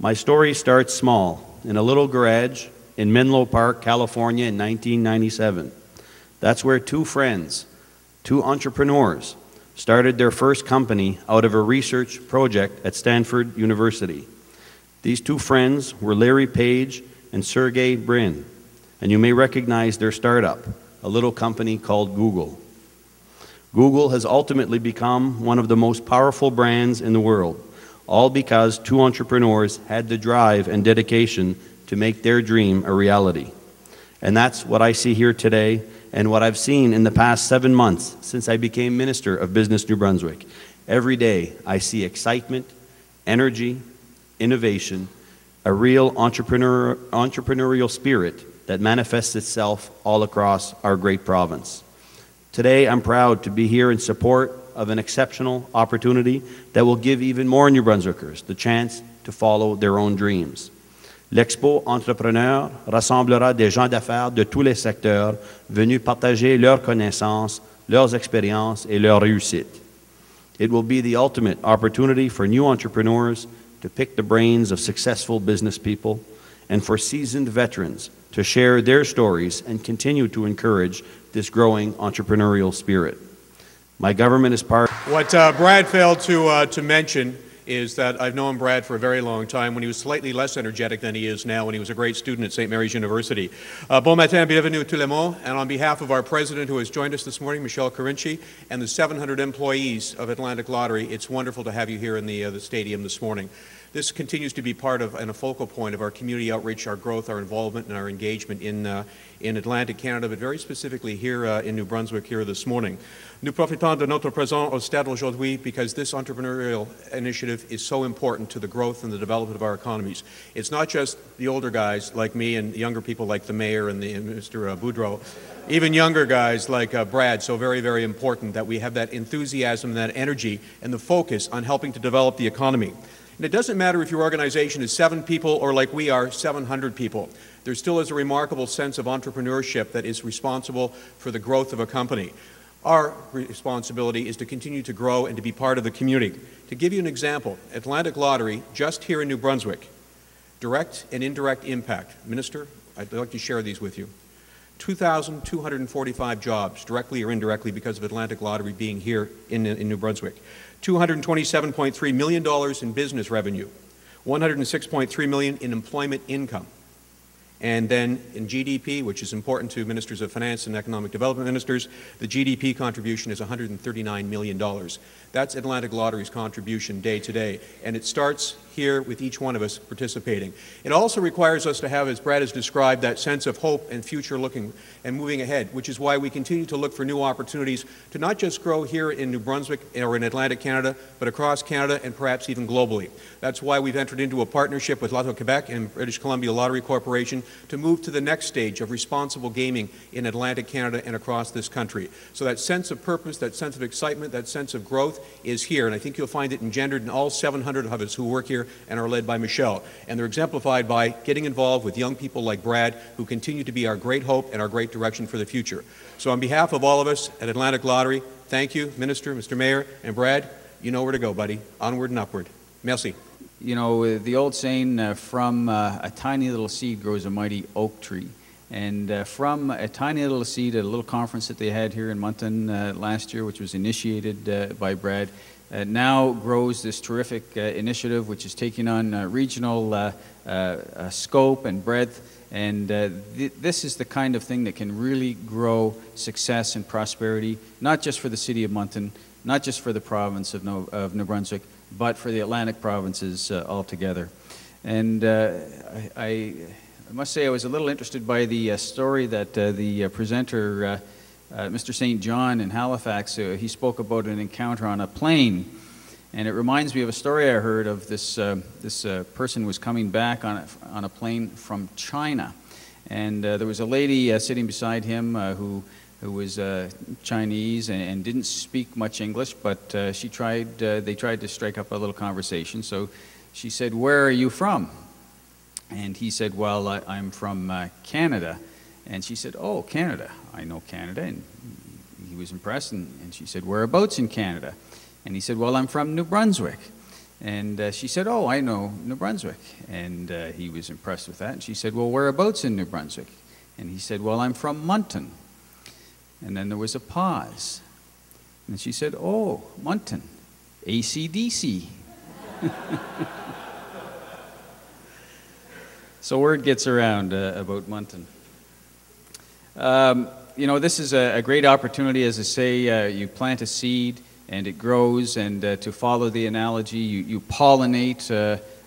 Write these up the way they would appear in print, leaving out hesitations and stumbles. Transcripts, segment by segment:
My story starts small, in a little garage in Menlo Park, California in 1997. That's where two friends, two entrepreneurs, started their first company out of a research project at Stanford University. These two friends were Larry Page and Sergey Brin, and you may recognize their startup, a little company called Google. Google has ultimately become one of the most powerful brands in the world, all because two entrepreneurs had the drive and dedication to make their dream a reality. And that's what I see here today and what I've seen in the past 7 months since I became Minister of Business New Brunswick. Every day I see excitement, energy, innovation, a real entrepreneurial spirit that manifests itself all across our great province. Today I'm proud to be here in support of an exceptional opportunity that will give even more New Brunswickers the chance to follow their own dreams. L'Expo Entrepreneur rassemblera des gens d'affaires de tous les secteurs venus partager leurs connaissances, leurs expériences et leurs réussites. It will be the ultimate opportunity for new entrepreneurs to pick the brains of successful business people and for seasoned veterans to share their stories and continue to encourage this growing entrepreneurial spirit. My government is part. What Brad failed to mention is that I've known Brad for a very long time when he was slightly less energetic than he is now when he was a great student at St. Mary's University. Bon matin, bienvenue tout le monde, and on behalf of our president who has joined us this morning, Michelle Carinci, and the 700 employees of Atlantic Lottery, it's wonderful to have you here in the stadium this morning. This continues to be part of and a focal point of our community outreach, our growth, our involvement, and our engagement in Atlantic Canada, but very specifically here in New Brunswick here this morning. Nous profitons de notre présence au stade aujourd'hui because this entrepreneurial initiative is so important to the growth and the development of our economies. It's not just the older guys like me and younger people like the mayor and Mr. Boudreau, even younger guys like Brad, so very, very important that we have that enthusiasm, that energy, and the focus on helping to develop the economy. And it doesn't matter if your organization is 7 people or like we are, 700 people. There still is a remarkable sense of entrepreneurship that is responsible for the growth of a company. Our responsibility is to continue to grow and to be part of the community. To give you an example, Atlantic Lottery, just here in New Brunswick, direct and indirect impact. Minister, I'd like to share these with you. 2,245 jobs, directly or indirectly, because of Atlantic Lottery being here in New Brunswick. $227.3 million in business revenue, $106.3 million in employment income. And then in GDP, which is important to ministers of finance and economic development ministers, the GDP contribution is $139 million. That's Atlantic Lottery's contribution day to day, and it starts here with each one of us participating. It also requires us to have, as Brad has described, that sense of hope and future looking and moving ahead, which is why we continue to look for new opportunities to not just grow here in New Brunswick or in Atlantic Canada, but across Canada and perhaps even globally. That's why we've entered into a partnership with Lotto Quebec and British Columbia Lottery Corporation to move to the next stage of responsible gaming in Atlantic Canada and across this country. So that sense of purpose, that sense of excitement, that sense of growth is here, and I think you'll find it engendered in all 700 of us who work here and are led by Michelle. And they're exemplified by getting involved with young people like Brad, who continue to be our great hope and our great direction for the future. So on behalf of all of us at Atlantic Lottery, thank you, Minister, Mr. Mayor, and Brad, you know where to go, buddy. Onward and upward. Merci. You know, the old saying, from a tiny little seed grows a mighty oak tree. And from a tiny little seed at a little conference that they had here in Moncton last year, which was initiated by Brad, now grows this terrific initiative which is taking on regional scope and breadth. And this is the kind of thing that can really grow success and prosperity, not just for the city of Moncton, not just for the province of New Brunswick, but for the Atlantic provinces altogether. And I must say I was a little interested by the story that the presenter, Mr. St. John in Halifax, he spoke about an encounter on a plane. And it reminds me of a story I heard of this person was coming back on a plane from China. And there was a lady sitting beside him who was Chinese and didn't speak much English, but they tried to strike up a little conversation. So she said, "Where are you from?" And he said, "Well, I'm from Canada." And she said, "Oh, Canada. I know Canada." And he was impressed, and she said, "Whereabouts in Canada?" And he said, "Well, I'm from New Brunswick." And she said, "Oh, I know New Brunswick." And he was impressed with that. And she said, "Well, whereabouts in New Brunswick?" And he said, "Well, I'm from Moncton." And then there was a pause. And she said, "Oh, Moncton, AC/DC." So word gets around about Moncton. You know, this is a great opportunity, as I say, you plant a seed and it grows, and to follow the analogy, you pollinate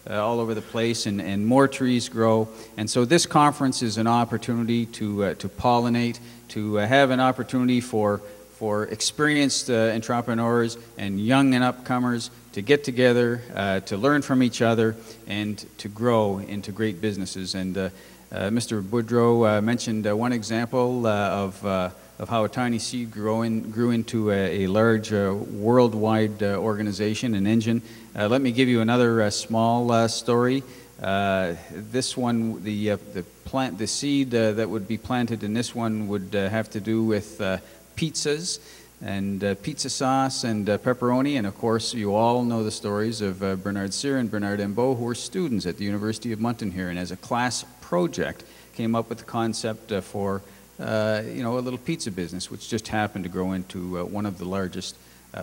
all over the place, and more trees grow. And so this conference is an opportunity to pollinate, to have an opportunity for experienced entrepreneurs and young and upcomers to get together, to learn from each other, and to grow into great businesses. And Mr. Boudreau mentioned one example of how a tiny seed grew into a large worldwide organization, an engine. Let me give you another small story. This one, the seed that would be planted in this one would have to do with pizzas and pizza sauce and pepperoni. And of course, you all know the stories of Bernard Cyr and Bernard Embeau, who were students at the University of Moncton here, and as a class project came up with the concept for you know, a little pizza business, which just happened to grow into one of the largest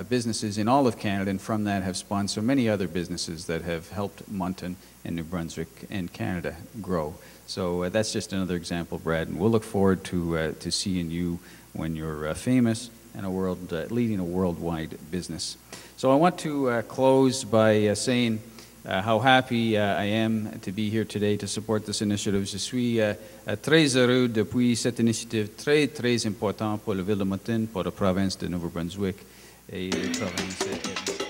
businesses in all of Canada, and from that have spawned so many other businesses that have helped Moncton and New Brunswick and Canada grow. So that's just another example, Brad, and we'll look forward to seeing you when you're famous and leading a worldwide business. So I want to close by saying how happy I am to be here today to support this initiative. Je suis très heureux depuis cette initiative très importante pour la ville de Moncton, pour la province de Nouveau-Brunswick et la province